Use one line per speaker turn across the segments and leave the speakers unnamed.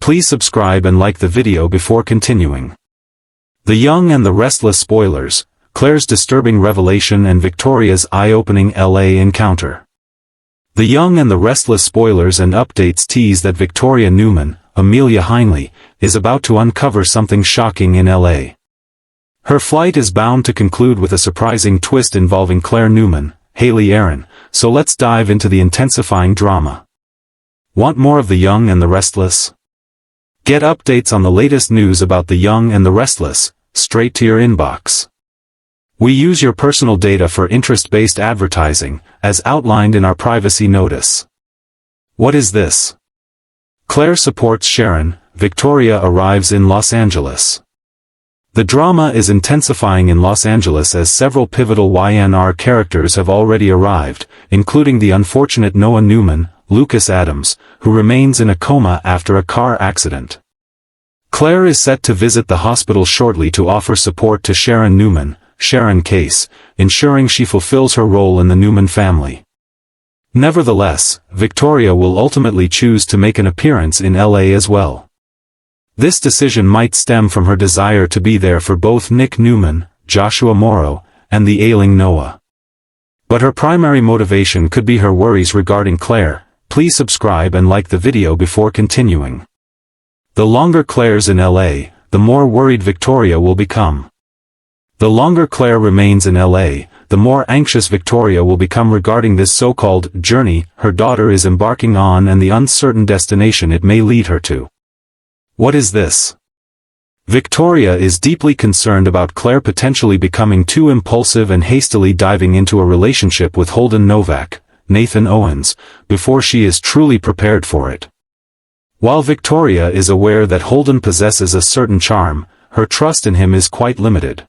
Please subscribe and like the video before continuing. The Young and the Restless spoilers, Claire's disturbing revelation and Victoria's eye-opening LA encounter. The Young and the Restless spoilers and updates tease that Victoria Newman, Amelia Heinley, is about to uncover something shocking in LA. Her flight is bound to conclude with a surprising twist involving Claire Newman, Haley Aaron, so let's dive into the intensifying drama. Want more of The Young and the Restless? Get updates on the latest news about The Young and the Restless, straight to your inbox. We use your personal data for interest-based advertising, as outlined in our privacy notice. What is this? Claire supports Sharon, Victoria arrives in Los Angeles. The drama is intensifying in Los Angeles as several pivotal Y&R characters have already arrived, including the unfortunate Noah Newman, Lucas Adams, who remains in a coma after a car accident. Claire is set to visit the hospital shortly to offer support to Sharon Newman, Sharon Case, ensuring she fulfills her role in the Newman family. Nevertheless, Victoria will ultimately choose to make an appearance in LA as well. This decision might stem from her desire to be there for both Nick Newman, Joshua Morrow, and the ailing Noah. But her primary motivation could be her worries regarding Claire. Please subscribe and like the video before continuing. The longer Claire's in LA, the more worried Victoria will become. The longer Claire remains in LA, the more anxious Victoria will become regarding this so-called journey her daughter is embarking on and the uncertain destination it may lead her to. What is this? Victoria is deeply concerned about Claire potentially becoming too impulsive and hastily diving into a relationship with Holden Novak, Nathan Owens, before she is truly prepared for it. While Victoria is aware that Holden possesses a certain charm, her trust in him is quite limited.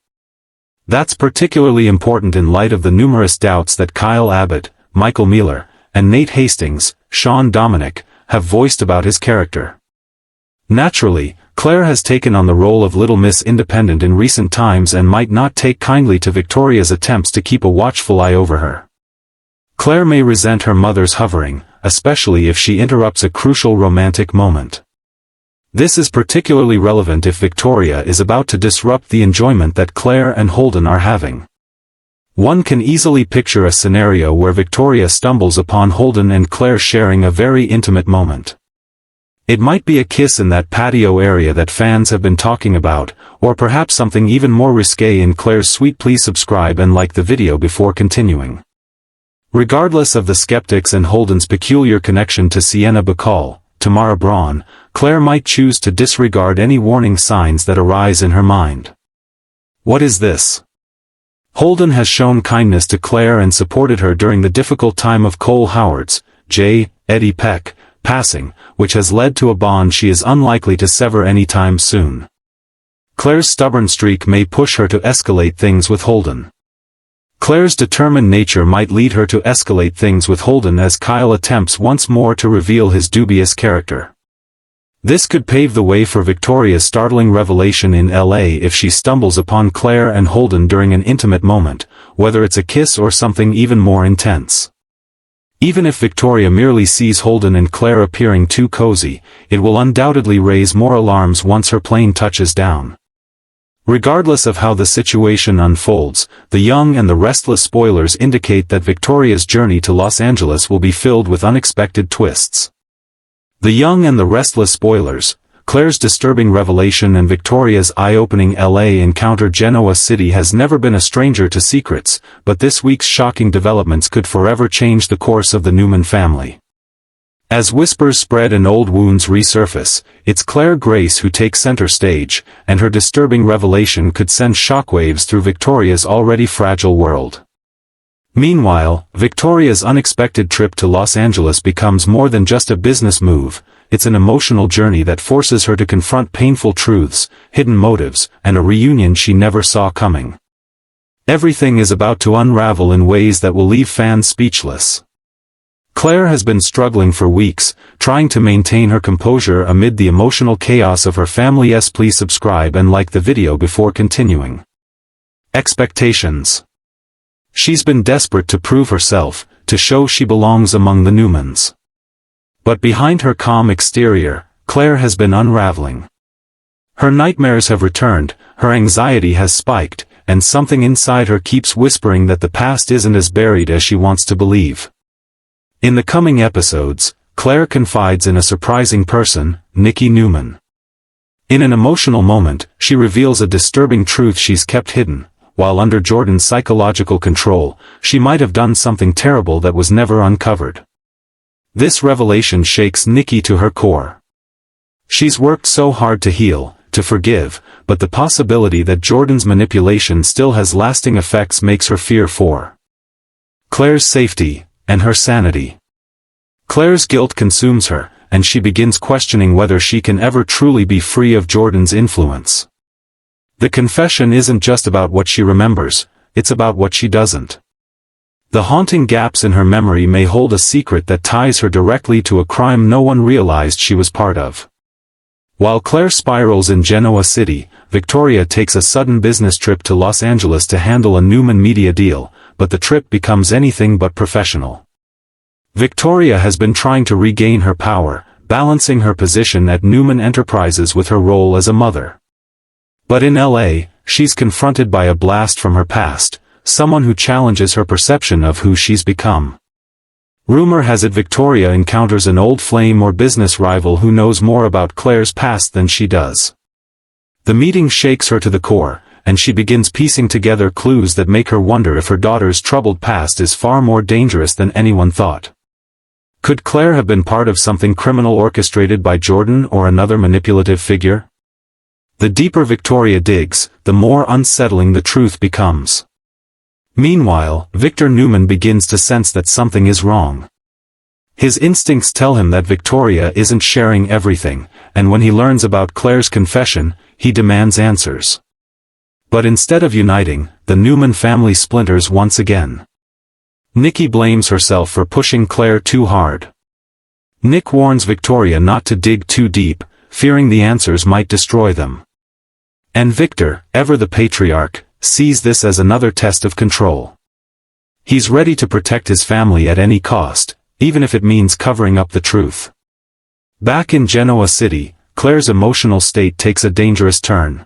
That's particularly important in light of the numerous doubts that Kyle Abbott, Michael Mealer, and Nate Hastings, Sean Dominic, have voiced about his character. Naturally, Claire has taken on the role of Little Miss Independent in recent times and might not take kindly to Victoria's attempts to keep a watchful eye over her. Claire may resent her mother's hovering, especially if she interrupts a crucial romantic moment. This is particularly relevant if Victoria is about to disrupt the enjoyment that Claire and Holden are having. One can easily picture a scenario where Victoria stumbles upon Holden and Claire sharing a very intimate moment. It might be a kiss in that patio area that fans have been talking about, or perhaps something even more risque in Claire's suite. Please subscribe and like the video before continuing. Regardless of the skeptics and Holden's peculiar connection to Sienna Bacall, Tamara Braun, Claire might choose to disregard any warning signs that arise in her mind. What is this? Holden has shown kindness to Claire and supported her during the difficult time of Cole Howard's, Eddie Peck, passing, which has led to a bond she is unlikely to sever anytime soon. Claire's stubborn streak may push her to escalate things with Holden. Claire's determined nature might lead her to escalate things with Holden as Kyle attempts once more to reveal his dubious character. This could pave the way for Victoria's startling revelation in LA if she stumbles upon Claire and Holden during an intimate moment, whether it's a kiss or something even more intense. Even if Victoria merely sees Holden and Claire appearing too cozy, it will undoubtedly raise more alarms once her plane touches down. Regardless of how the situation unfolds, The Young and the Restless spoilers indicate that Victoria's journey to Los Angeles will be filled with unexpected twists. The Young and the Restless spoilers, Claire's disturbing revelation and Victoria's eye-opening LA encounter. Genoa City has never been a stranger to secrets, but this week's shocking developments could forever change the course of the Newman family. As whispers spread and old wounds resurface, it's Claire Grace who takes center stage, and her disturbing revelation could send shockwaves through Victoria's already fragile world. Meanwhile, Victoria's unexpected trip to Los Angeles becomes more than just a business move. It's an emotional journey that forces her to confront painful truths, hidden motives, and a reunion she never saw coming. Everything is about to unravel in ways that will leave fans speechless. Claire has been struggling for weeks, trying to maintain her composure amid the emotional chaos of her family. Please subscribe and like the video before continuing. Expectations. She's been desperate to prove herself, to show she belongs among the Newmans. But behind her calm exterior, Claire has been unraveling. Her nightmares have returned, her anxiety has spiked, and something inside her keeps whispering that the past isn't as buried as she wants to believe. In the coming episodes, Claire confides in a surprising person, Nikki Newman. In an emotional moment, she reveals a disturbing truth she's kept hidden. While under Jordan's psychological control, she might have done something terrible that was never uncovered. This revelation shakes Nikki to her core. She's worked so hard to heal, to forgive, but the possibility that Jordan's manipulation still has lasting effects makes her fear for Claire's safety, and her sanity. Claire's guilt consumes her, and she begins questioning whether she can ever truly be free of Jordan's influence. The confession isn't just about what she remembers, it's about what she doesn't. The haunting gaps in her memory may hold a secret that ties her directly to a crime no one realized she was part of. While Claire spirals in Genoa City, Victoria takes a sudden business trip to Los Angeles to handle a Newman media deal, but the trip becomes anything but professional. Victoria has been trying to regain her power, balancing her position at Newman Enterprises with her role as a mother. But in LA, she's confronted by a blast from her past, someone who challenges her perception of who she's become. Rumor has it Victoria encounters an old flame or business rival who knows more about Claire's past than she does. The meeting shakes her to the core, and she begins piecing together clues that make her wonder if her daughter's troubled past is far more dangerous than anyone thought. Could Claire have been part of something criminal orchestrated by Jordan or another manipulative figure? The deeper Victoria digs, the more unsettling the truth becomes. Meanwhile, Victor Newman begins to sense that something is wrong. His instincts tell him that Victoria isn't sharing everything, and when he learns about Claire's confession, he demands answers. But instead of uniting, the Newman family splinters once again. Nikki blames herself for pushing Claire too hard. Nick warns Victoria not to dig too deep, fearing the answers might destroy them. And Victor, ever the patriarch, sees this as another test of control. He's ready to protect his family at any cost, even if it means covering up the truth. Back in Genoa City, Claire's emotional state takes a dangerous turn.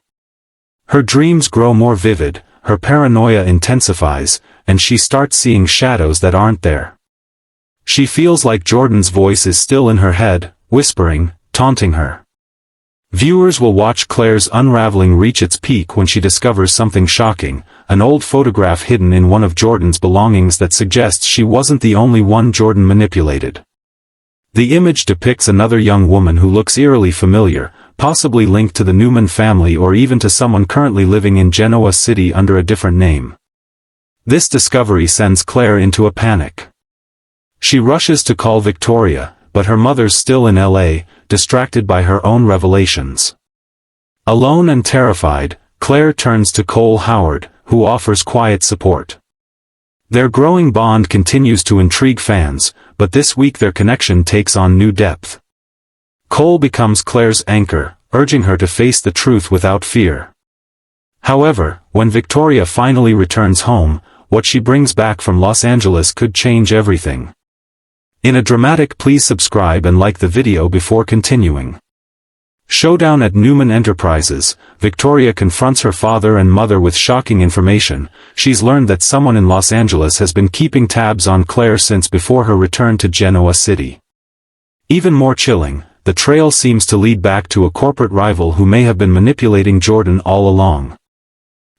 Her dreams grow more vivid, her paranoia intensifies, and she starts seeing shadows that aren't there. She feels like Jordan's voice is still in her head, whispering, taunting her. Viewers will watch Claire's unraveling reach its peak when she discovers something shocking, an old photograph hidden in one of Jordan's belongings that suggests she wasn't the only one Jordan manipulated. The image depicts another young woman who looks eerily familiar, possibly linked to the Newman family or even to someone currently living in Genoa City under a different name. This discovery sends Claire into a panic. She rushes to call Victoria, but her mother's still in LA, distracted by her own revelations. Alone and terrified, Claire turns to Cole Howard, who offers quiet support. Their growing bond continues to intrigue fans, but this week their connection takes on new depth. Cole becomes Claire's anchor, urging her to face the truth without fear. However, when Victoria finally returns home, what she brings back from Los Angeles could change everything. In a dramatic please subscribe and like the video before continuing. Showdown at Newman Enterprises, Victoria confronts her father and mother with shocking information. She's learned that someone in Los Angeles has been keeping tabs on Claire since before her return to Genoa City. Even more chilling, the trail seems to lead back to a corporate rival who may have been manipulating Jordan all along.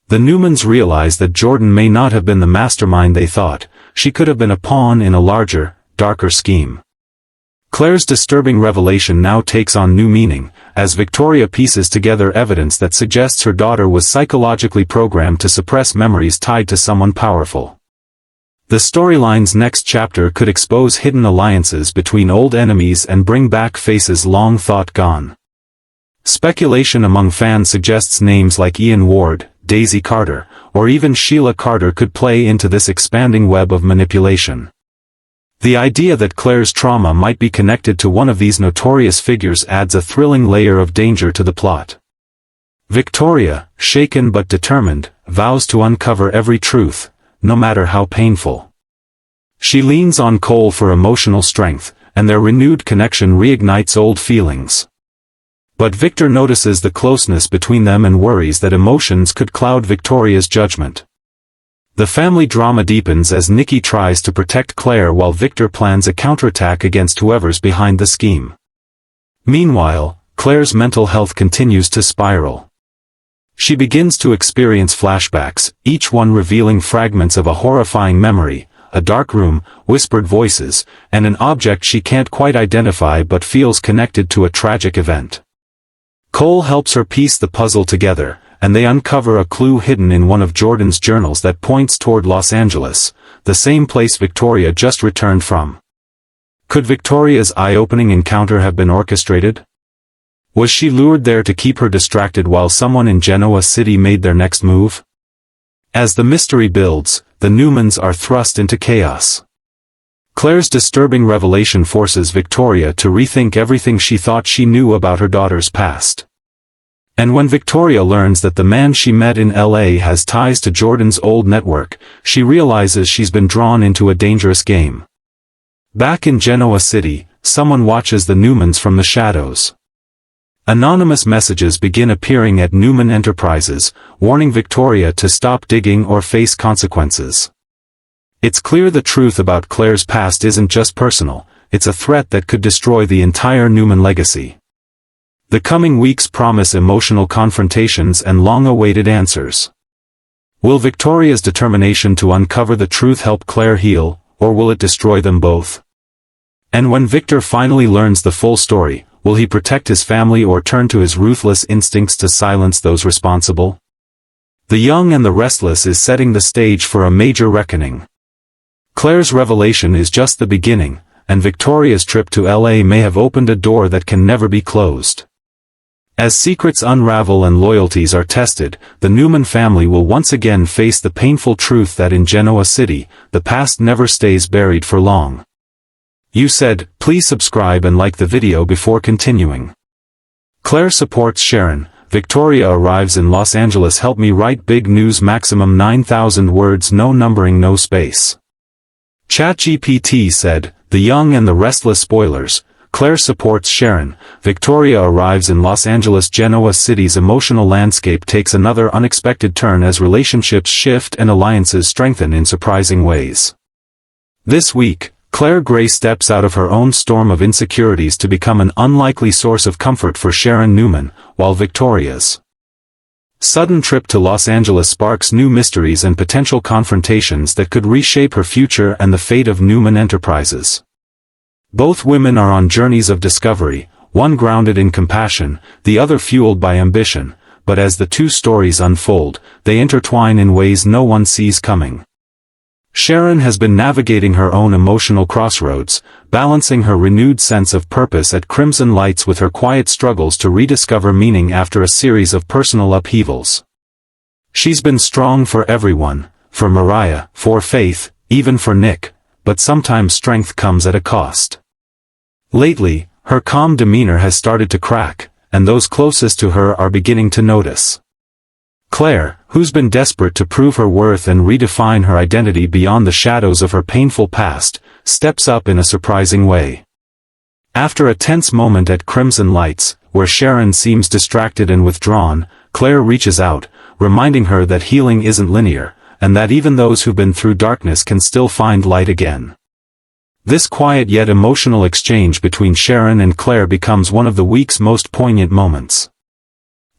The Newmans realize that Jordan may not have been the mastermind they thought, she could have been a pawn in a larger, darker scheme. Claire's disturbing revelation now takes on new meaning, as Victoria pieces together evidence that suggests her daughter was psychologically programmed to suppress memories tied to someone powerful. The storyline's next chapter could expose hidden alliances between old enemies and bring back faces long thought gone. Speculation among fans suggests names like Ian Ward, Daisy Carter, or even Sheila Carter could play into this expanding web of manipulation. The idea that Claire's trauma might be connected to one of these notorious figures adds a thrilling layer of danger to the plot. Victoria, shaken but determined, vows to uncover every truth, no matter how painful. She leans on Cole for emotional strength, and their renewed connection reignites old feelings. But Victor notices the closeness between them and worries that emotions could cloud Victoria's judgment. The family drama deepens as Nikki tries to protect Claire while Victor plans a counterattack against whoever's behind the scheme. Meanwhile, Claire's mental health continues to spiral. She begins to experience flashbacks, each one revealing fragments of a horrifying memory, a dark room, whispered voices, and an object she can't quite identify but feels connected to a tragic event. Cole helps her piece the puzzle together, and they uncover a clue hidden in one of Jordan's journals that points toward Los Angeles, the same place Victoria just returned from. Could Victoria's eye-opening encounter have been orchestrated? Was she lured there to keep her distracted while someone in Genoa City made their next move? As the mystery builds, the Newmans are thrust into chaos. Claire's disturbing revelation forces Victoria to rethink everything she thought she knew about her daughter's past. And when Victoria learns that the man she met in LA has ties to Jordan's old network, she realizes she's been drawn into a dangerous game. Back in Genoa City, someone watches the Newmans from the shadows. Anonymous messages begin appearing at Newman Enterprises, warning Victoria to stop digging or face consequences. It's clear the truth about Claire's past isn't just personal, it's a threat that could destroy the entire Newman legacy. The coming weeks promise emotional confrontations and long-awaited answers. Will Victoria's determination to uncover the truth help Claire heal, or will it destroy them both? And when Victor finally learns the full story, will he protect his family or turn to his ruthless instincts to silence those responsible? The Young and the Restless is setting the stage for a major reckoning. Claire's revelation is just the beginning, and Victoria's trip to LA may have opened a door that can never be closed. As secrets unravel and loyalties are tested, the Newman family will once again face the painful truth that in Genoa City, the past never stays buried for long. You said, please subscribe and like the video before continuing. Claire supports Sharon. Victoria arrives in Los Angeles. Help me write big news, maximum 9,000 words, no numbering, no space. ChatGPT said, The Young and the Restless. Spoilers. Claire supports Sharon. Victoria arrives in Los Angeles. Genoa City's emotional landscape takes another unexpected turn as relationships shift and alliances strengthen in surprising ways. This week, Claire Gray steps out of her own storm of insecurities to become an unlikely source of comfort for Sharon Newman, while Victoria's sudden trip to Los Angeles sparks new mysteries and potential confrontations that could reshape her future and the fate of Newman Enterprises. Both women are on journeys of discovery, one grounded in compassion, the other fueled by ambition, but as the two stories unfold, they intertwine in ways no one sees coming. Sharon has been navigating her own emotional crossroads, balancing her renewed sense of purpose at Crimson Lights with her quiet struggles to rediscover meaning after a series of personal upheavals. She's been strong for everyone, for Mariah, for Faith, even for Nick, but sometimes strength comes at a cost. Lately, her calm demeanor has started to crack, and those closest to her are beginning to notice. Claire, who's been desperate to prove her worth and redefine her identity beyond the shadows of her painful past, steps up in a surprising way. After a tense moment at Crimson Lights, where Sharon seems distracted and withdrawn, Claire reaches out, reminding her that healing isn't linear, and that even those who've been through darkness can still find light again. This quiet yet emotional exchange between Sharon and Claire becomes one of the week's most poignant moments.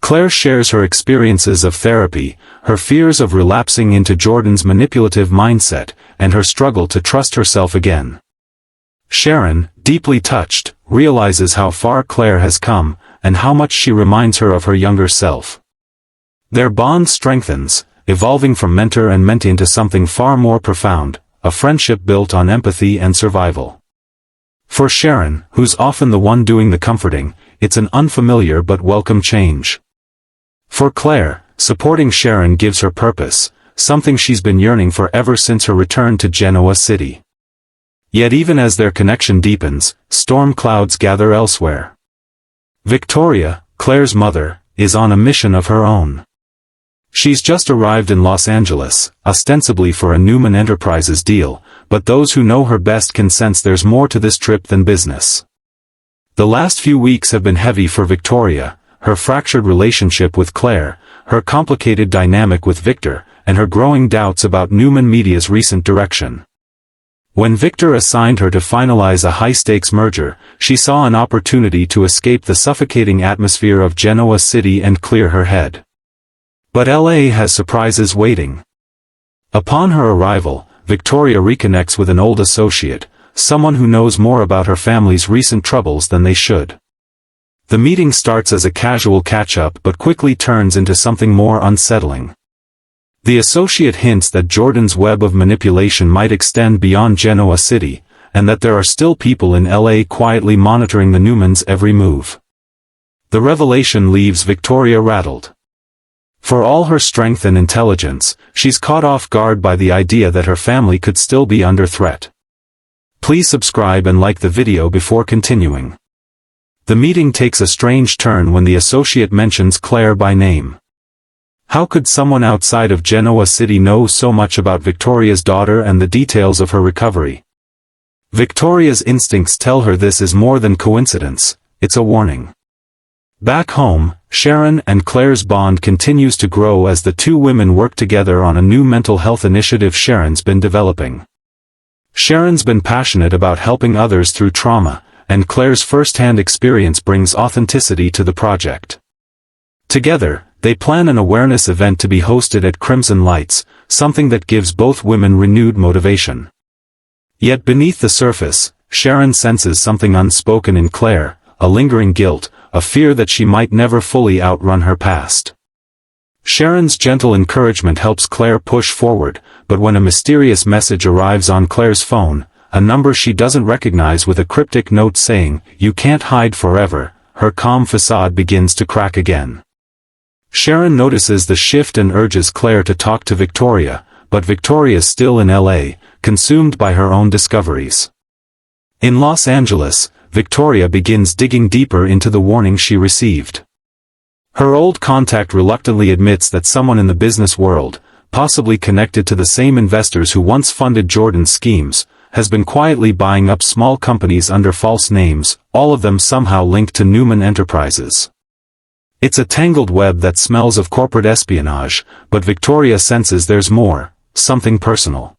Claire shares her experiences of therapy, her fears of relapsing into Jordan's manipulative mindset, and her struggle to trust herself again. Sharon, deeply touched, realizes how far Claire has come, and how much she reminds her of her younger self. Their bond strengthens, evolving from mentor and mentee into something far more profound, a friendship built on empathy and survival. For Sharon, who's often the one doing the comforting, it's an unfamiliar but welcome change. For Claire, supporting Sharon gives her purpose, something she's been yearning for ever since her return to Genoa City. Yet even as their connection deepens, storm clouds gather elsewhere. Victoria, Claire's mother, is on a mission of her own. She's just arrived in Los Angeles, ostensibly for a Newman Enterprises deal, but those who know her best can sense there's more to this trip than business. The last few weeks have been heavy for Victoria, her fractured relationship with Claire, her complicated dynamic with Victor, and her growing doubts about Newman Media's recent direction. When Victor assigned her to finalize a high-stakes merger, she saw an opportunity to escape the suffocating atmosphere of Genoa City and clear her head. But LA has surprises waiting. Upon her arrival, Victoria reconnects with an old associate, someone who knows more about her family's recent troubles than they should. The meeting starts as a casual catch-up but quickly turns into something more unsettling. The associate hints that Jordan's web of manipulation might extend beyond Genoa City, and that there are still people in LA quietly monitoring the Newmans' every move. The revelation leaves Victoria rattled. For all her strength and intelligence, she's caught off guard by the idea that her family could still be under threat. Please subscribe and like the video before continuing. The meeting takes a strange turn when the associate mentions Claire by name. How could someone outside of Genoa City know so much about Victoria's daughter and the details of her recovery? Victoria's instincts tell her this is more than coincidence, it's a warning. Back home, Sharon and Claire's bond continues to grow as the two women work together on a new mental health initiative Sharon's been developing. Sharon's been passionate about helping others through trauma, and Claire's first-hand experience brings authenticity to the project. Together, they plan an awareness event to be hosted at Crimson Lights, something that gives both women renewed motivation. Yet beneath the surface, Sharon senses something unspoken in Claire, a lingering guilt, a fear that she might never fully outrun her past. Sharon's gentle encouragement helps Claire push forward, but when a mysterious message arrives on Claire's phone, a number she doesn't recognize with a cryptic note saying, "You can't hide forever," her calm facade begins to crack again. Sharon notices the shift and urges Claire to talk to Victoria, but Victoria's still in LA, consumed by her own discoveries. In Los Angeles, Victoria begins digging deeper into the warning she received. Her old contact reluctantly admits that someone in the business world, possibly connected to the same investors who once funded Jordan's schemes, has been quietly buying up small companies under false names, all of them somehow linked to Newman Enterprises. It's a tangled web that smells of corporate espionage, but Victoria senses there's more, something personal.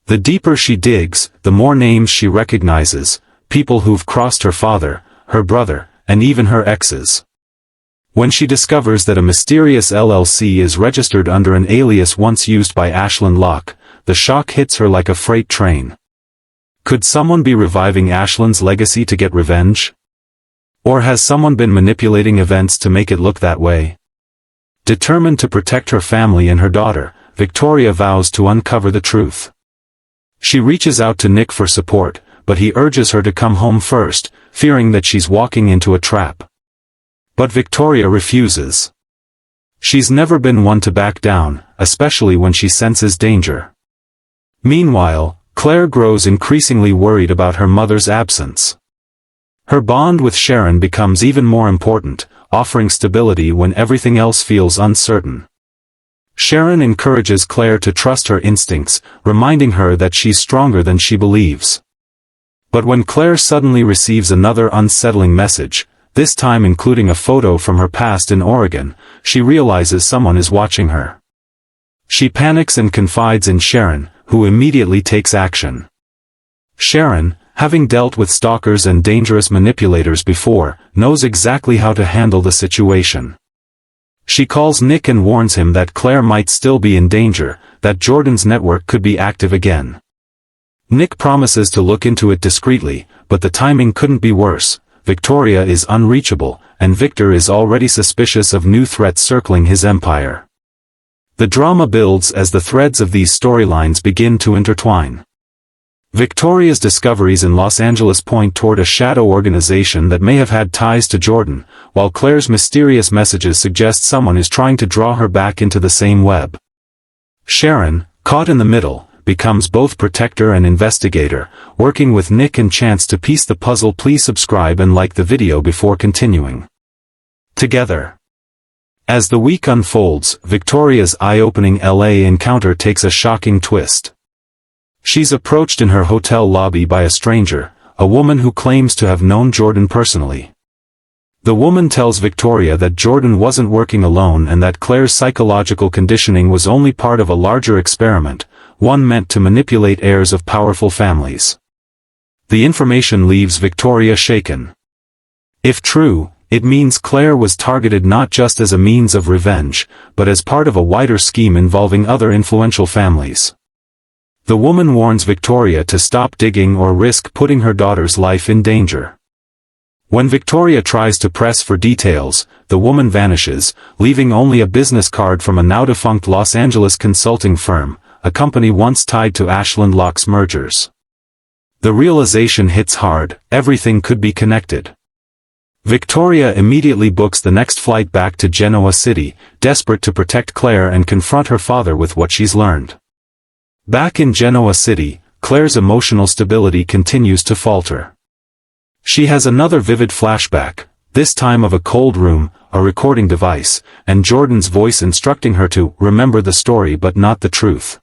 The deeper she digs, the more names she recognizes, people who've crossed her father, her brother, and even her exes. When she discovers that a mysterious LLC is registered under an alias once used by Ashlyn Locke, the shock hits her like a freight train. Could someone be reviving Ashlyn's legacy to get revenge? Or has someone been manipulating events to make it look that way? Determined to protect her family and her daughter, Victoria vows to uncover the truth. She reaches out to Nick for support, but he urges her to come home first, fearing that she's walking into a trap. But Victoria refuses. She's never been one to back down, especially when she senses danger. Meanwhile, Claire grows increasingly worried about her mother's absence. Her bond with Sharon becomes even more important, offering stability when everything else feels uncertain. Sharon encourages Claire to trust her instincts, reminding her that she's stronger than she believes. But when Claire suddenly receives another unsettling message, this time including a photo from her past in Oregon, she realizes someone is watching her. She panics and confides in Sharon, who immediately takes action. Sharon, having dealt with stalkers and dangerous manipulators before, knows exactly how to handle the situation. She calls Nick and warns him that Claire might still be in danger, that Jordan's network could be active again. Nick promises to look into it discreetly, but the timing couldn't be worse. Victoria is unreachable, and Victor is already suspicious of new threats circling his empire. The drama builds as the threads of these storylines begin to intertwine. Victoria's discoveries in Los Angeles point toward a shadow organization that may have had ties to Jordan, while Claire's mysterious messages suggest someone is trying to draw her back into the same web. Sharon, caught in the middle, becomes both protector and investigator, working with Nick and Chance to piece the puzzle. Please subscribe and like the video before continuing. Together. As the week unfolds, Victoria's eye-opening LA encounter takes a shocking twist. She's approached in her hotel lobby by a stranger, a woman who claims to have known Jordan personally. The woman tells Victoria that Jordan wasn't working alone and that Claire's psychological conditioning was only part of a larger experiment, one meant to manipulate heirs of powerful families. The information leaves Victoria shaken. If true, it means Claire was targeted not just as a means of revenge, but as part of a wider scheme involving other influential families. The woman warns Victoria to stop digging or risk putting her daughter's life in danger. When Victoria tries to press for details, the woman vanishes, leaving only a business card from a now-defunct Los Angeles consulting firm, a company once tied to Ashland Locke's mergers. The realization hits hard, everything could be connected. Victoria immediately books the next flight back to Genoa City, desperate to protect Claire and confront her father with what she's learned. Back in Genoa City, Claire's emotional stability continues to falter. She has another vivid flashback, this time of a cold room, a recording device, and Jordan's voice instructing her to remember the story but not the truth.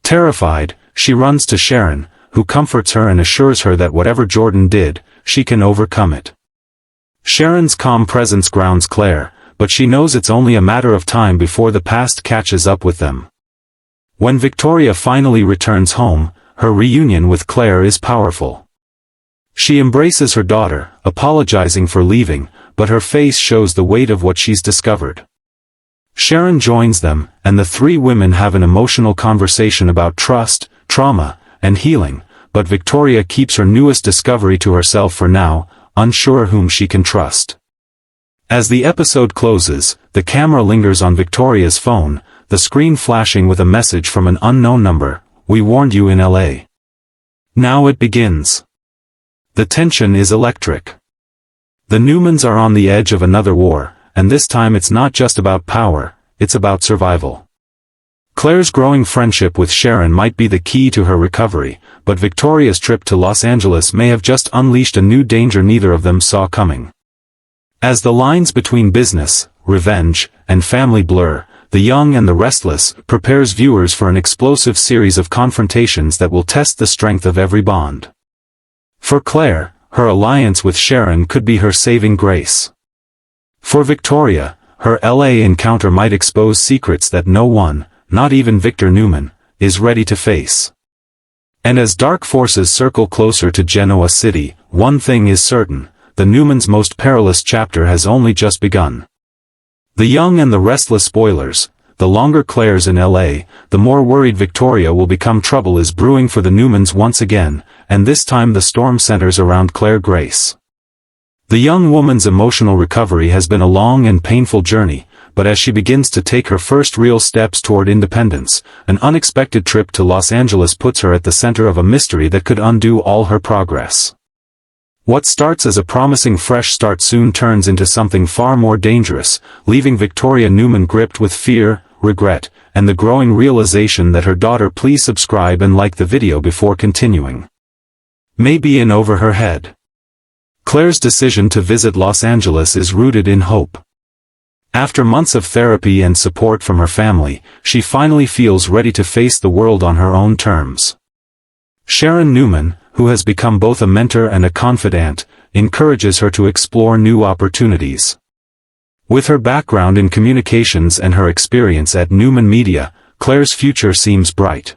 Terrified, she runs to Sharon, who comforts her and assures her that whatever Jordan did, she can overcome it. Sharon's calm presence grounds Claire, but she knows it's only a matter of time before the past catches up with them. When Victoria finally returns home, her reunion with Claire is powerful. She embraces her daughter, apologizing for leaving, but her face shows the weight of what she's discovered. Sharon joins them, and the three women have an emotional conversation about trust, trauma, and healing, but Victoria keeps her newest discovery to herself for now, unsure whom she can trust. As the episode closes, the camera lingers on Victoria's phone, the screen flashing with a message from an unknown number, "We warned you in LA." Now it begins. The tension is electric. The Newmans are on the edge of another war, and this time it's not just about power, it's about survival. Claire's growing friendship with Sharon might be the key to her recovery, but Victoria's trip to Los Angeles may have just unleashed a new danger neither of them saw coming. As the lines between business, revenge, and family blur, The Young and the Restless prepares viewers for an explosive series of confrontations that will test the strength of every bond. For Claire, her alliance with Sharon could be her saving grace. For Victoria, her LA encounter might expose secrets that no one, not even Victor Newman, is ready to face. And as dark forces circle closer to Genoa City, one thing is certain, the Newmans' most perilous chapter has only just begun. The Young and the Restless spoilers, the longer Claire's in LA, the more worried Victoria will become. Trouble is brewing for the Newmans once again, and this time the storm centers around Claire Grace. The young woman's emotional recovery has been a long and painful journey, but as she begins to take her first real steps toward independence, an unexpected trip to Los Angeles puts her at the center of a mystery that could undo all her progress. What starts as a promising fresh start soon turns into something far more dangerous, leaving Victoria Newman gripped with fear, regret, and the growing realization that her daughter. Please subscribe and like the video before continuing. May be in over her head. Claire's decision to visit Los Angeles is rooted in hope. After months of therapy and support from her family, she finally feels ready to face the world on her own terms. Sharon Newman, who has become both a mentor and a confidant, encourages her to explore new opportunities. With her background in communications and her experience at Newman Media, Claire's future seems bright.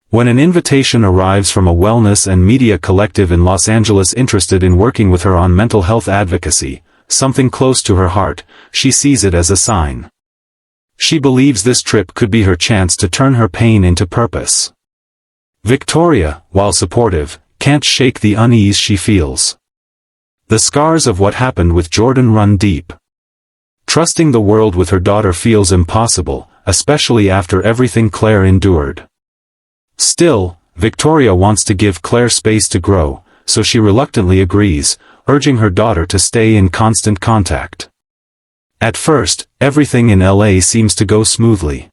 When an invitation arrives from a wellness and media collective in Los Angeles interested in working with her on mental health advocacy, something close to her heart, she sees it as a sign. She believes this trip could be her chance to turn her pain into purpose. Victoria, while supportive, can't shake the unease she feels. The scars of what happened with Jordan run deep. Trusting the world with her daughter feels impossible, especially after everything Claire endured. Still, Victoria wants to give Claire space to grow, so she reluctantly agrees, urging her daughter to stay in constant contact. At first, everything in LA seems to go smoothly.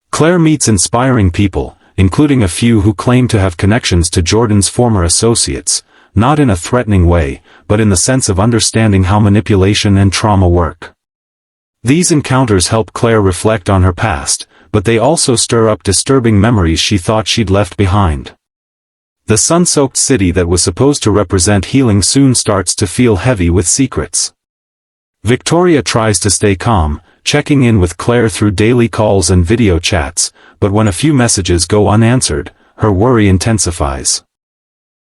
Claire meets inspiring people, including a few who claim to have connections to Jordan's former associates, not in a threatening way, but in the sense of understanding how manipulation and trauma work. These encounters help Claire reflect on her past, but they also stir up disturbing memories she thought she'd left behind. The sun-soaked city that was supposed to represent healing soon starts to feel heavy with secrets. Victoria tries to stay calm, checking in with Claire through daily calls and video chats, but when a few messages go unanswered, her worry intensifies.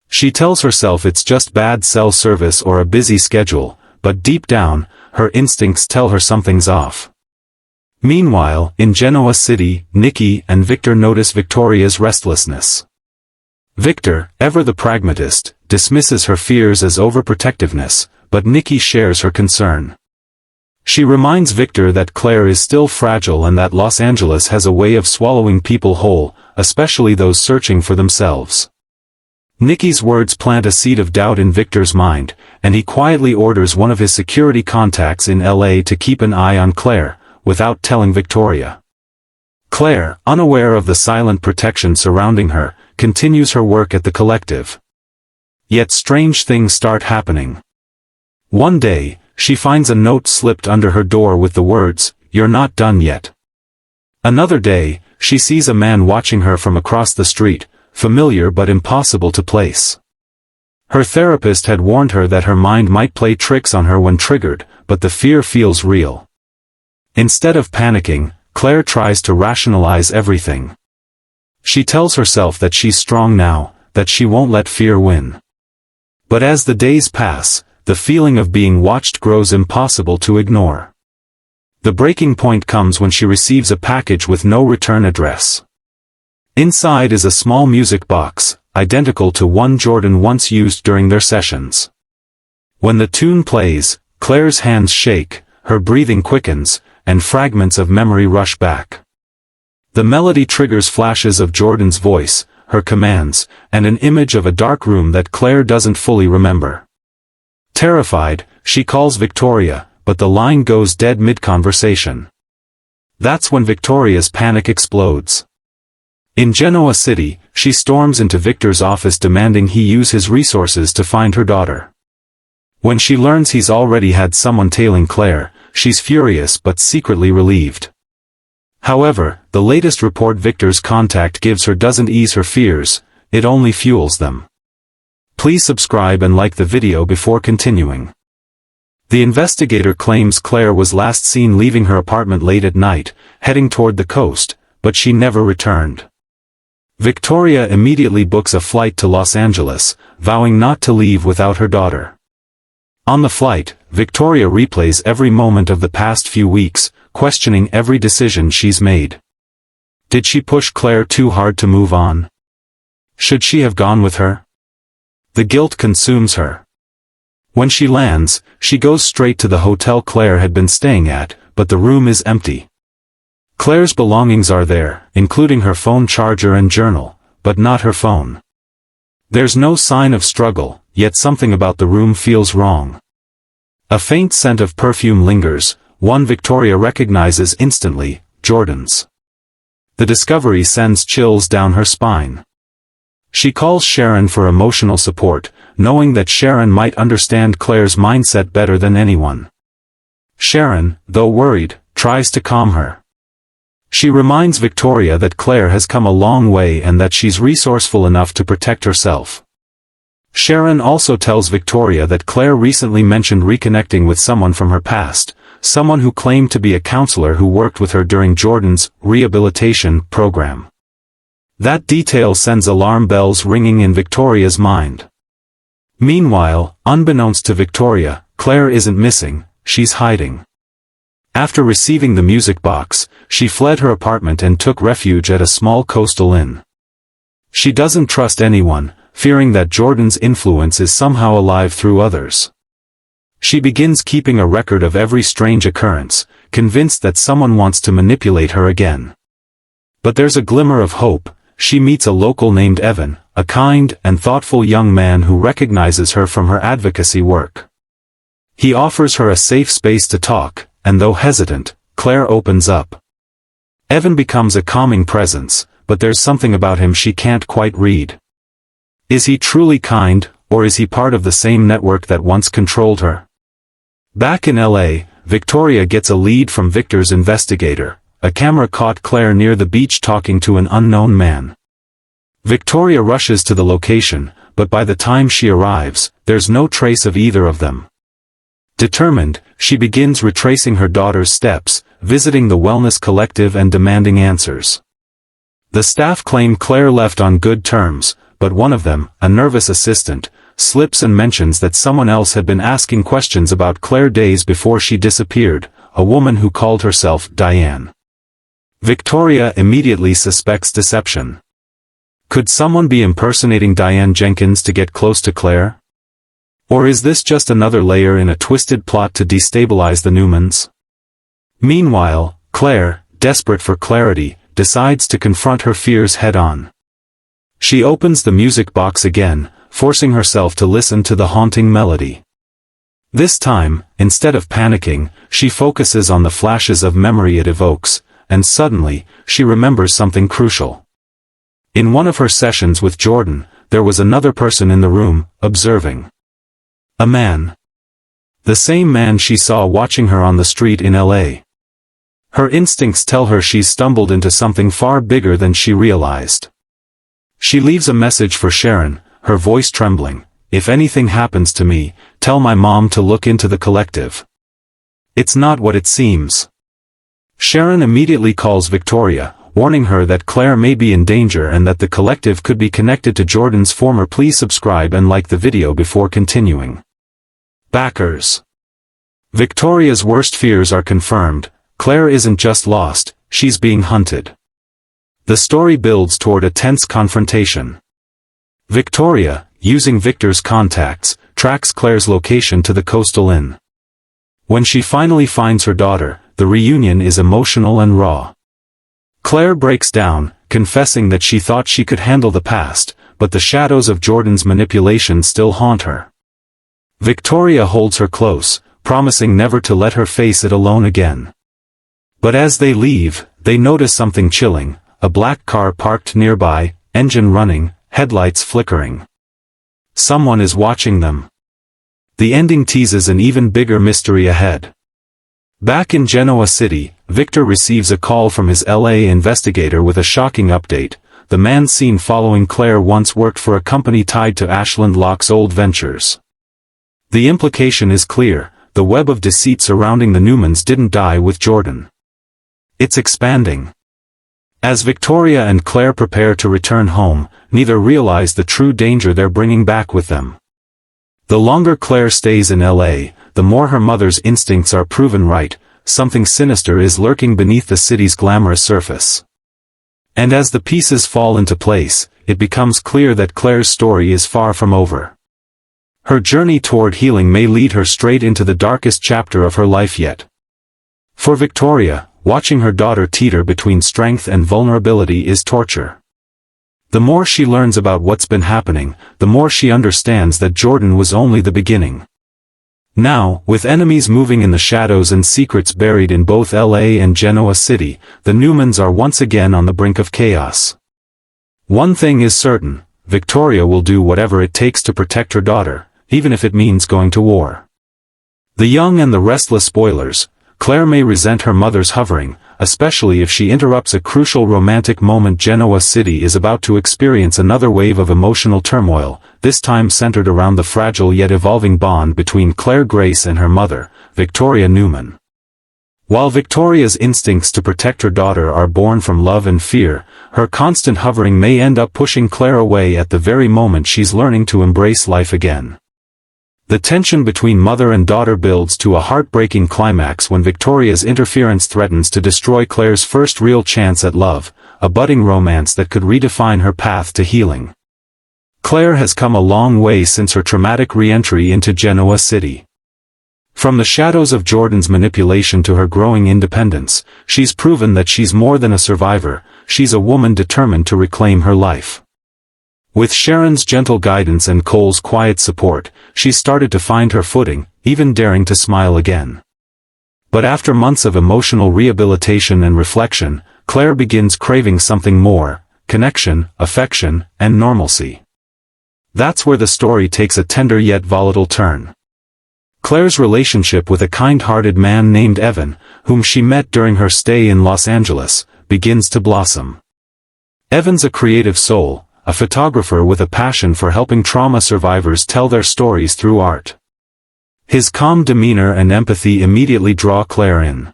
She tells herself it's just bad cell service or a busy schedule, but deep down, her instincts tell her something's off. Meanwhile, in Genoa City, Nikki and Victor notice Victoria's restlessness. Victor, ever the pragmatist, dismisses her fears as overprotectiveness, but Nikki shares her concern. She reminds Victor that Claire is still fragile and that Los Angeles has a way of swallowing people whole, especially those searching for themselves. Nikki's words plant a seed of doubt in Victor's mind, and he quietly orders one of his security contacts in LA to keep an eye on Claire, without telling Victoria. Claire, unaware of the silent protection surrounding her, continues her work at the collective. Yet strange things start happening. One day, she finds a note slipped under her door with the words, "You're not done yet." Another day, she sees a man watching her from across the street, familiar but impossible to place. Her therapist had warned her that her mind might play tricks on her when triggered, but the fear feels real. Instead of panicking, Claire tries to rationalize everything. She tells herself that she's strong now, that she won't let fear win. But as the days pass, the feeling of being watched grows impossible to ignore. The breaking point comes when she receives a package with no return address. Inside is a small music box, identical to one Jordan once used during their sessions. When the tune plays, Claire's hands shake, her breathing quickens, and fragments of memory rush back. The melody triggers flashes of Jordan's voice, her commands, and an image of a dark room that Claire doesn't fully remember. Terrified, she calls Victoria, but the line goes dead mid-conversation. That's when Victoria's panic explodes. In Genoa City, she storms into Victor's office demanding he use his resources to find her daughter. When she learns he's already had someone tailing Claire, she's furious but secretly relieved. However, the latest report Victor's contact gives her doesn't ease her fears, it only fuels them. Please subscribe and like the video before continuing. The investigator claims Claire was last seen leaving her apartment late at night, heading toward the coast, but she never returned. Victoria immediately books a flight to Los Angeles, vowing not to leave without her daughter. On the flight, Victoria replays every moment of the past few weeks, questioning every decision she's made. Did she push Claire too hard to move on? Should she have gone with her? The guilt consumes her. When she lands, she goes straight to the hotel Claire had been staying at, but the room is empty. Claire's belongings are there, including her phone charger and journal, but not her phone. There's no sign of struggle, yet something about the room feels wrong. A faint scent of perfume lingers, one Victoria recognizes instantly, Jordan's. The discovery sends chills down her spine. She calls Sharon for emotional support, knowing that Sharon might understand Claire's mindset better than anyone. Sharon, though worried, tries to calm her. She reminds Victoria that Claire has come a long way and that she's resourceful enough to protect herself. Sharon also tells Victoria that Claire recently mentioned reconnecting with someone from her past, someone who claimed to be a counselor who worked with her during Jordan's rehabilitation program. That detail sends alarm bells ringing in Victoria's mind. Meanwhile, unbeknownst to Victoria, Claire isn't missing, she's hiding. After receiving the music box, she fled her apartment and took refuge at a small coastal inn. She doesn't trust anyone, fearing that Jordan's influence is somehow alive through others. She begins keeping a record of every strange occurrence, convinced that someone wants to manipulate her again. But there's a glimmer of hope. She meets a local named Evan, a kind and thoughtful young man who recognizes her from her advocacy work. He offers her a safe space to talk, and though hesitant, Claire opens up. Evan becomes a calming presence, but there's something about him she can't quite read. Is he truly kind, or is he part of the same network that once controlled her? Back in LA, Victoria gets a lead from Victor's investigator. A camera caught Claire near the beach talking to an unknown man. Victoria rushes to the location, but by the time she arrives, there's no trace of either of them. Determined, she begins retracing her daughter's steps, visiting the wellness collective and demanding answers. The staff claim Claire left on good terms, but one of them, a nervous assistant, slips and mentions that someone else had been asking questions about Claire days before she disappeared, a woman who called herself Diane. Victoria immediately suspects deception. Could someone be impersonating Diane Jenkins to get close to Claire? Or is this just another layer in a twisted plot to destabilize the Newmans? Meanwhile, Claire, desperate for clarity, decides to confront her fears head-on. She opens the music box again, forcing herself to listen to the haunting melody. This time, instead of panicking, she focuses on the flashes of memory it evokes, and suddenly, she remembers something crucial. In one of her sessions with Jordan, there was another person in the room, observing. A man. The same man she saw watching her on the street in LA. Her instincts tell her she's stumbled into something far bigger than she realized. She leaves a message for Sharon, her voice trembling. If anything happens to me, tell my mom to look into the collective. It's not what it seems. Sharon immediately calls Victoria, warning her that Claire may be in danger and that the collective could be connected to Jordan's former. Please subscribe and like the video before continuing. Backers. Victoria's worst fears are confirmed. Claire isn't just lost, she's being hunted. The story builds toward a tense confrontation. Victoria, using Victor's contacts, tracks Claire's location to the coastal inn. When she finally finds her daughter, the reunion is emotional and raw. Claire breaks down, confessing that she thought she could handle the past, but the shadows of Jordan's manipulation still haunt her. Victoria holds her close, promising never to let her face it alone again. But as they leave, they notice something chilling, a black car parked nearby, engine running, headlights flickering. Someone is watching them. The ending teases an even bigger mystery ahead. Back in Genoa City, Victor receives a call from his LA investigator with a shocking update. The man seen following Claire once worked for a company tied to Ashland Locke's old ventures. The implication is clear, the web of deceit surrounding the Newmans didn't die with Jordan. It's expanding. As Victoria and Claire prepare to return home, neither realize the true danger they're bringing back with them. The longer Claire stays in LA, the more her mother's instincts are proven right. Something sinister is lurking beneath the city's glamorous surface. And as the pieces fall into place, it becomes clear that Claire's story is far from over. Her journey toward healing may lead her straight into the darkest chapter of her life yet. For Victoria, watching her daughter teeter between strength and vulnerability is torture. The more she learns about what's been happening, the more she understands that Jordan was only the beginning. Now, with enemies moving in the shadows and secrets buried in both LA and Genoa City, the Newmans are once again on the brink of chaos. One thing is certain, Victoria will do whatever it takes to protect her daughter, even if it means going to war. The young and the restless spoilers. Claire may resent her mother's hovering, especially if she interrupts a crucial romantic moment. Genoa City is about to experience another wave of emotional turmoil, this time centered around the fragile yet evolving bond between Claire Grace and her mother, Victoria Newman. While Victoria's instincts to protect her daughter are born from love and fear, her constant hovering may end up pushing Claire away at the very moment she's learning to embrace life again. The tension between mother and daughter builds to a heartbreaking climax when Victoria's interference threatens to destroy Claire's first real chance at love, a budding romance that could redefine her path to healing. Claire has come a long way since her traumatic re-entry into Genoa City. From the shadows of Jordan's manipulation to her growing independence, she's proven that she's more than a survivor, she's a woman determined to reclaim her life. With Sharon's gentle guidance and Cole's quiet support, she's started to find her footing, even daring to smile again. But after months of emotional rehabilitation and reflection, Claire begins craving something more: connection, affection, and normalcy. That's where the story takes a tender yet volatile turn. Claire's relationship with a kind-hearted man named Evan, whom she met during her stay in Los Angeles, begins to blossom. Evan's a creative soul, a photographer with a passion for helping trauma survivors tell their stories through art. His calm demeanor and empathy immediately draw Claire in.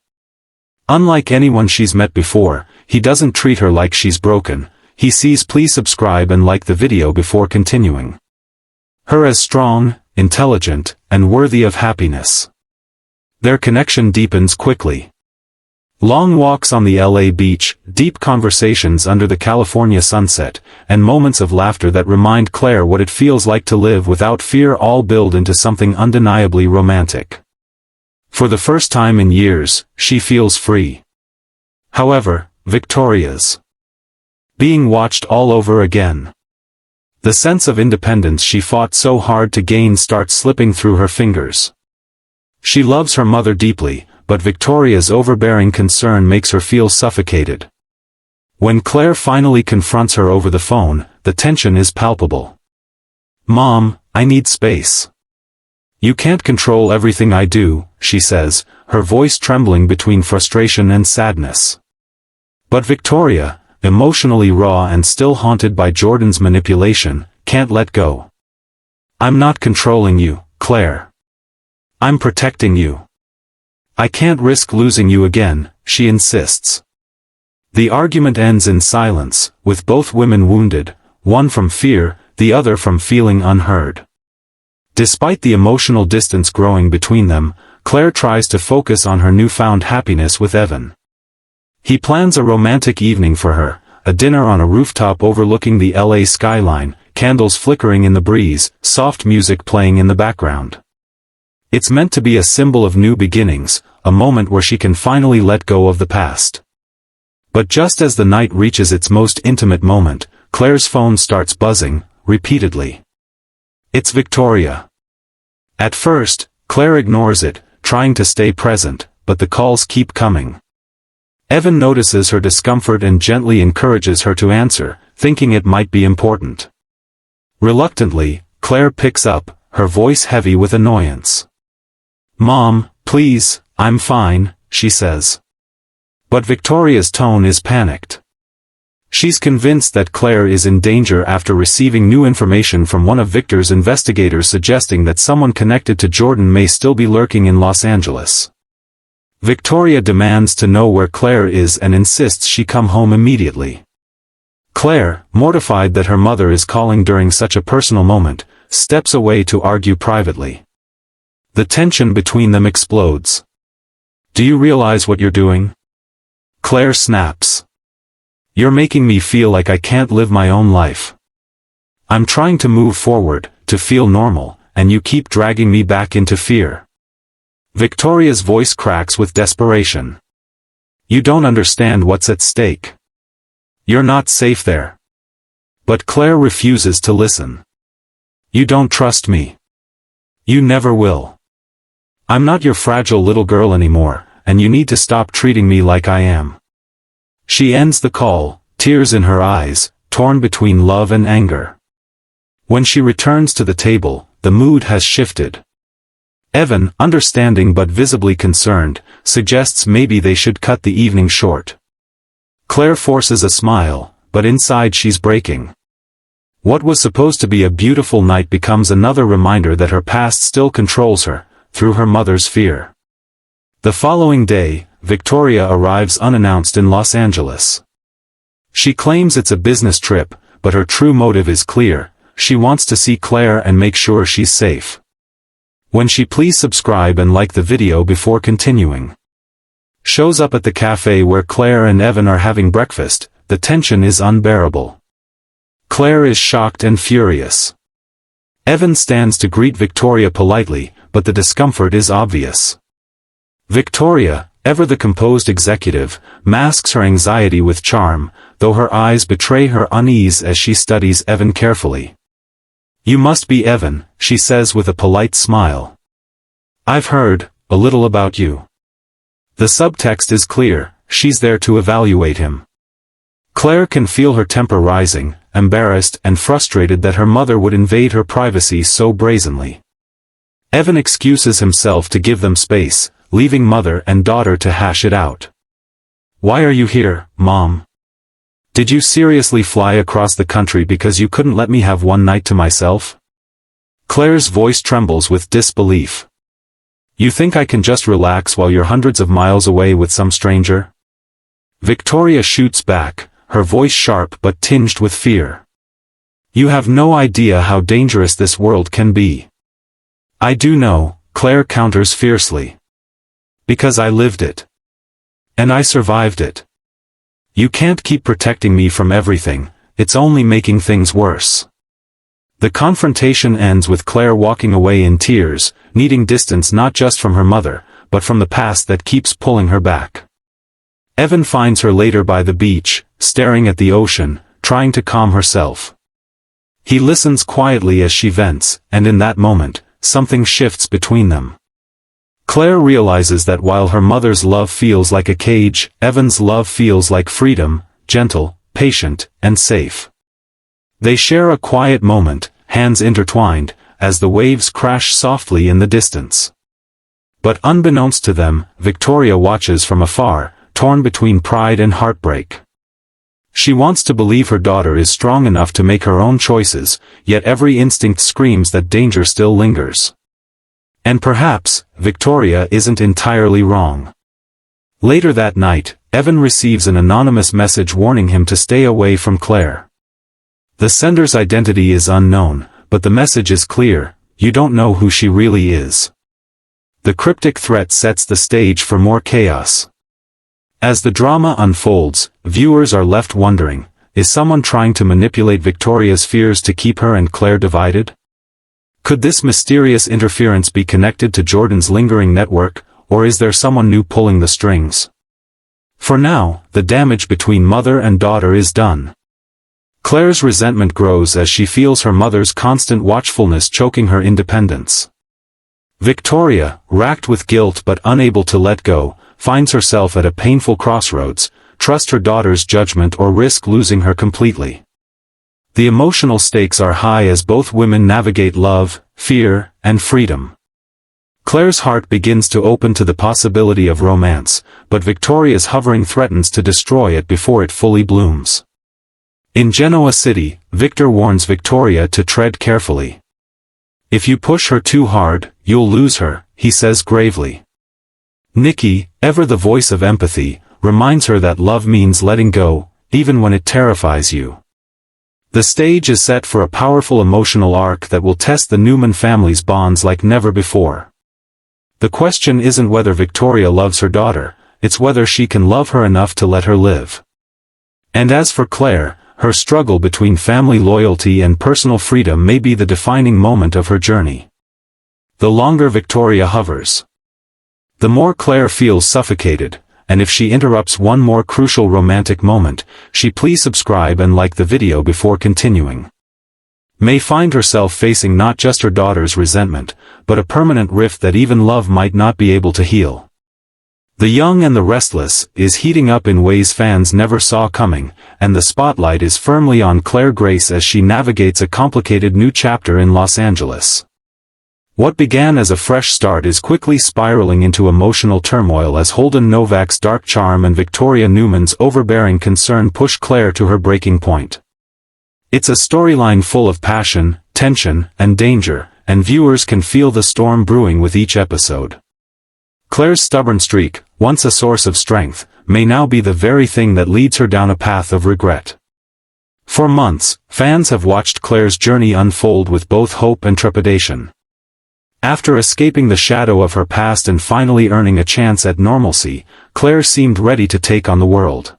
Unlike anyone she's met before, he doesn't treat her like she's broken. He sees "Please subscribe and like the video before continuing" her as strong, intelligent, and worthy of happiness. Their connection deepens quickly. Long walks on the LA beach, deep conversations under the California sunset, and moments of laughter that remind Claire what it feels like to live without fear all build into something undeniably romantic. For the first time in years, she feels free. However, Victoria's being watched all over again. The sense of independence she fought so hard to gain starts slipping through her fingers. She loves her mother deeply, but Victoria's overbearing concern makes her feel suffocated. When Claire finally confronts her over the phone, the tension is palpable. "Mom, I need space. You can't control everything I do," she says, her voice trembling between frustration and sadness. But Victoria, emotionally raw and still haunted by Jordan's manipulation, can't let go. "I'm not controlling you, Claire. I'm protecting you. I can't risk losing you again," she insists. The argument ends in silence, with both women wounded, one from fear, the other from feeling unheard. Despite the emotional distance growing between them, Claire tries to focus on her newfound happiness with Evan. He plans a romantic evening for her, a dinner on a rooftop overlooking the LA skyline, candles flickering in the breeze, soft music playing in the background. It's meant to be a symbol of new beginnings, a moment where she can finally let go of the past. But just as the night reaches its most intimate moment, Claire's phone starts buzzing, repeatedly. It's Victoria. At first, Claire ignores it, trying to stay present, but the calls keep coming. Evan notices her discomfort and gently encourages her to answer, thinking it might be important. Reluctantly, Claire picks up, her voice heavy with annoyance. "Mom, please, I'm fine," she says. But Victoria's tone is panicked. She's convinced that Claire is in danger after receiving new information from one of Victor's investigators suggesting that someone connected to Jordan may still be lurking in Los Angeles. Victoria demands to know where Claire is and insists she come home immediately. Claire, mortified that her mother is calling during such a personal moment, steps away to argue privately. The tension between them explodes. "Do you realize what you're doing?" Claire snaps. "You're making me feel like I can't live my own life. I'm trying to move forward, to feel normal, and you keep dragging me back into fear." Victoria's voice cracks with desperation. "You don't understand what's at stake. You're not safe there." But Claire refuses to listen. "You don't trust me. You never will. I'm not your fragile little girl anymore, and you need to stop treating me like I am." She ends the call, tears in her eyes, torn between love and anger. When she returns to the table, the mood has shifted. Evan, understanding but visibly concerned, suggests maybe they should cut the evening short. Claire forces a smile, but inside she's breaking. What was supposed to be a beautiful night becomes another reminder that her past still controls her, through her mother's fear. The following day, Victoria arrives unannounced in Los Angeles. She claims it's a business trip, but her true motive is clear: she wants to see Claire and make sure she's safe. When she "Please subscribe and like the video before continuing" shows up at the cafe where Claire and Evan are having breakfast, the tension is unbearable. Claire is shocked and furious. Evan stands to greet Victoria politely, but the discomfort is obvious. Victoria, ever the composed executive, masks her anxiety with charm, though her eyes betray her unease as she studies Evan carefully. "You must be Evan," she says with a polite smile. "I've heard a little about you." The subtext is clear: she's there to evaluate him. Claire can feel her temper rising, embarrassed and frustrated that her mother would invade her privacy so brazenly. Evan excuses himself to give them space, leaving mother and daughter to hash it out. "Why are you here, Mom? Did you seriously fly across the country because you couldn't let me have one night to myself? Claire's voice trembles with disbelief. You think I can just relax while you're hundreds of miles away with some stranger? Victoria shoots back, her voice sharp but tinged with fear. You have no idea how dangerous this world can be. I do know, Claire counters fiercely. Because I lived it. And I survived it. You can't keep protecting me from everything, it's only making things worse. The confrontation ends with Claire walking away in tears, needing distance not just from her mother, but from the past that keeps pulling her back. Evan finds her later by the beach, staring at the ocean, trying to calm herself. He listens quietly as she vents, and in that moment, something shifts between them. Claire realizes that while her mother's love feels like a cage, Evan's love feels like freedom, gentle, patient, and safe. They share a quiet moment, hands intertwined, as the waves crash softly in the distance. But unbeknownst to them, Victoria watches from afar, torn between pride and heartbreak. She wants to believe her daughter is strong enough to make her own choices, yet every instinct screams that danger still lingers. And perhaps, Victoria isn't entirely wrong. Later that night, Evan receives an anonymous message warning him to stay away from Claire. The sender's identity is unknown, but the message is clear: you don't know who she really is. The cryptic threat sets the stage for more chaos. As the drama unfolds, viewers are left wondering, is someone trying to manipulate Victoria's fears to keep her and Claire divided? Could this mysterious interference be connected to Jordan's lingering network, or is there someone new pulling the strings? For now, the damage between mother and daughter is done. Claire's resentment grows as she feels her mother's constant watchfulness choking her independence. Victoria, racked with guilt but unable to let go, finds herself at a painful crossroads: trust her daughter's judgment or risk losing her completely. The emotional stakes are high as both women navigate love, fear, and freedom. Claire's heart begins to open to the possibility of romance, but Victoria's hovering threatens to destroy it before it fully blooms. In Genoa City, Victor warns Victoria to tread carefully. If you push her too hard, you'll lose her, he says gravely. Nikki, ever the voice of empathy, reminds her that love means letting go, even when it terrifies you. The stage is set for a powerful emotional arc that will test the Newman family's bonds like never before. The question isn't whether Victoria loves her daughter, it's whether she can love her enough to let her live. And as for Claire, her struggle between family loyalty and personal freedom may be the defining moment of her journey. The longer Victoria hovers, the more Claire feels suffocated, and if she interrupts one more crucial romantic moment, please subscribe and like the video before continuing. May find herself facing not just her daughter's resentment, but a permanent rift that even love might not be able to heal. The Young and the Restless is heating up in ways fans never saw coming, and the spotlight is firmly on Claire Grace as she navigates a complicated new chapter in Los Angeles. What began as a fresh start is quickly spiraling into emotional turmoil as Holden Novak's dark charm and Victoria Newman's overbearing concern push Claire to her breaking point. It's a storyline full of passion, tension, and danger, and viewers can feel the storm brewing with each episode. Claire's stubborn streak, once a source of strength, may now be the very thing that leads her down a path of regret. For months, fans have watched Claire's journey unfold with both hope and trepidation. After escaping the shadow of her past and finally earning a chance at normalcy, Claire seemed ready to take on the world.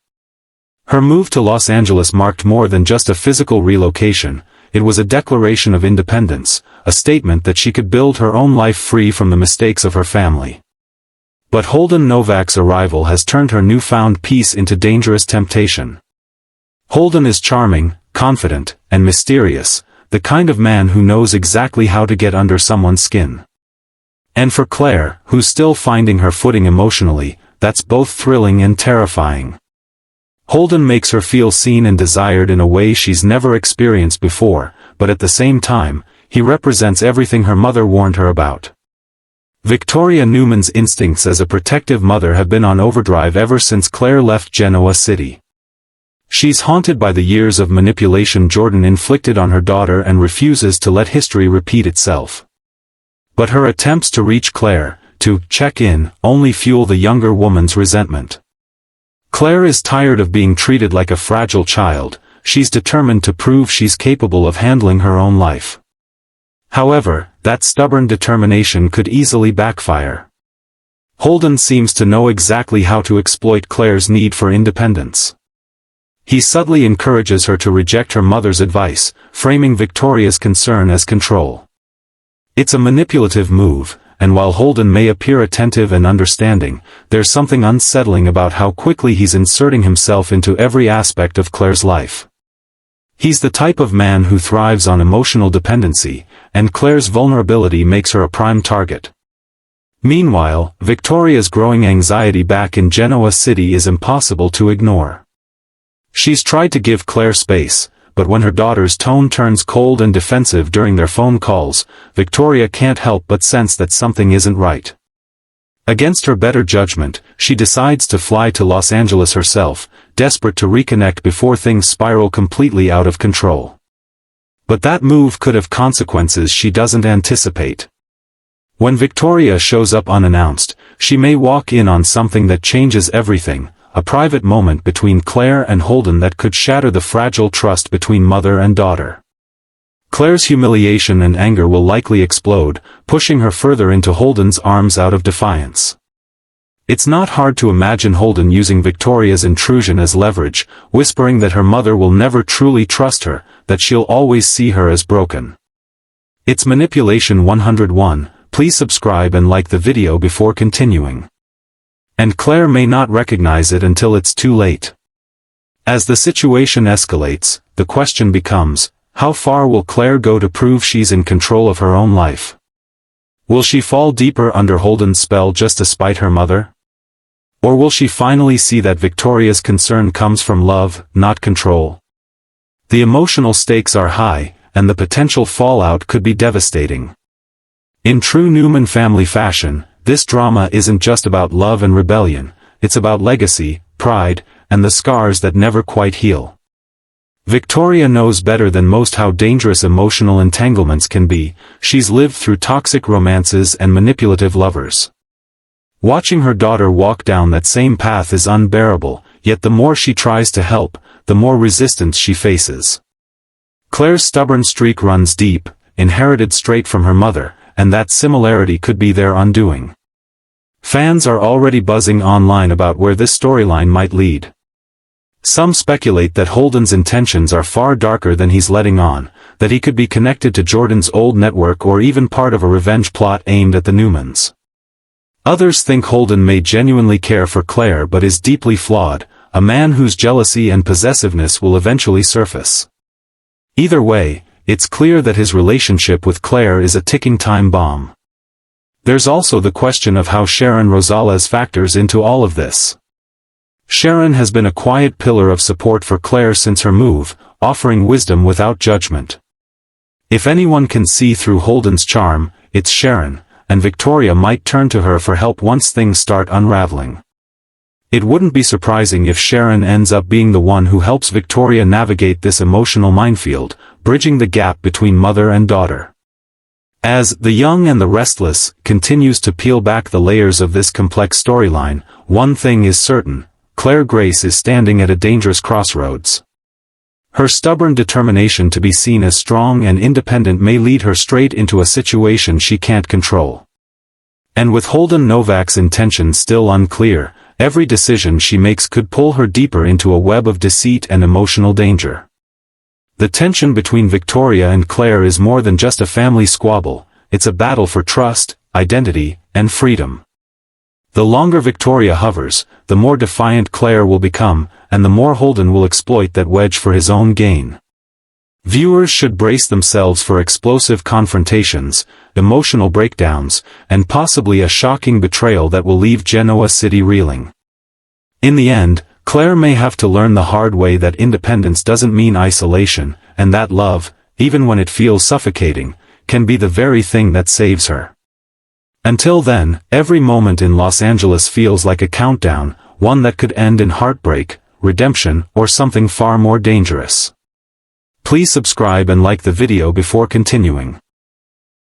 Her move to Los Angeles marked more than just a physical relocation, it was a declaration of independence, a statement that she could build her own life free from the mistakes of her family. But Holden Novak's arrival has turned her newfound peace into dangerous temptation. Holden is charming, confident, and mysterious, the kind of man who knows exactly how to get under someone's skin. And for Claire, who's still finding her footing emotionally, that's both thrilling and terrifying. Holden makes her feel seen and desired in a way she's never experienced before, but at the same time, he represents everything her mother warned her about. Victoria Newman's instincts as a protective mother have been on overdrive ever since Claire left Genoa City. She's haunted by the years of manipulation Jordan inflicted on her daughter and refuses to let history repeat itself. But her attempts to reach Claire, to check in, only fuel the younger woman's resentment. Claire is tired of being treated like a fragile child. She's determined to prove she's capable of handling her own life. However, that stubborn determination could easily backfire. Holden seems to know exactly how to exploit Claire's need for independence. He subtly encourages her to reject her mother's advice, framing Victoria's concern as control. It's a manipulative move, and while Holden may appear attentive and understanding, there's something unsettling about how quickly he's inserting himself into every aspect of Claire's life. He's the type of man who thrives on emotional dependency, and Claire's vulnerability makes her a prime target. Meanwhile, Victoria's growing anxiety back in Genoa City is impossible to ignore. She's tried to give Claire space, but when her daughter's tone turns cold and defensive during their phone calls, Victoria can't help but sense that something isn't right. Against her better judgment, she decides to fly to Los Angeles herself, desperate to reconnect before things spiral completely out of control. But that move could have consequences she doesn't anticipate. When Victoria shows up unannounced, she may walk in on something that changes everything, a private moment between Claire and Holden that could shatter the fragile trust between mother and daughter. Claire's humiliation and anger will likely explode, pushing her further into Holden's arms out of defiance. It's not hard to imagine Holden using Victoria's intrusion as leverage, whispering that her mother will never truly trust her, that she'll always see her as broken. It's Manipulation 101. Please subscribe and like the video before continuing. And Claire may not recognize it until it's too late. As the situation escalates, the question becomes, how far will Claire go to prove she's in control of her own life? Will she fall deeper under Holden's spell just to spite her mother? Or will she finally see that Victoria's concern comes from love, not control? The emotional stakes are high, and the potential fallout could be devastating. In true Newman family fashion, this drama isn't just about love and rebellion, it's about legacy, pride, and the scars that never quite heal. Victoria knows better than most how dangerous emotional entanglements can be. She's lived through toxic romances and manipulative lovers. Watching her daughter walk down that same path is unbearable, yet the more she tries to help, the more resistance she faces. Claire's stubborn streak runs deep, inherited straight from her mother, and that similarity could be their undoing. Fans are already buzzing online about where this storyline might lead. Some speculate that Holden's intentions are far darker than he's letting on, that he could be connected to Jordan's old network or even part of a revenge plot aimed at the Newmans. Others think Holden may genuinely care for Claire but is deeply flawed, a man whose jealousy and possessiveness will eventually surface. Either way, it's clear that his relationship with Claire is a ticking time bomb. There's also the question of how Sharon Rosales factors into all of this. Sharon has been a quiet pillar of support for Claire since her move, offering wisdom without judgment. If anyone can see through Holden's charm, it's Sharon, and Victoria might turn to her for help once things start unraveling. It wouldn't be surprising if Sharon ends up being the one who helps Victoria navigate this emotional minefield, bridging the gap between mother and daughter. As The Young and the Restless continues to peel back the layers of this complex storyline, one thing is certain: Claire Grace is standing at a dangerous crossroads. Her stubborn determination to be seen as strong and independent may lead her straight into a situation she can't control. And with Holden Novak's intentions still unclear, every decision she makes could pull her deeper into a web of deceit and emotional danger. The tension between Victoria and Claire is more than just a family squabble, it's a battle for trust, identity, and freedom. The longer Victoria hovers, the more defiant Claire will become, and the more Holden will exploit that wedge for his own gain. Viewers should brace themselves for explosive confrontations, emotional breakdowns, and possibly a shocking betrayal that will leave Genoa City reeling. In the end, Claire may have to learn the hard way that independence doesn't mean isolation, and that love, even when it feels suffocating, can be the very thing that saves her. Until then, every moment in Los Angeles feels like a countdown, one that could end in heartbreak, redemption, or something far more dangerous. Please subscribe and like the video before continuing.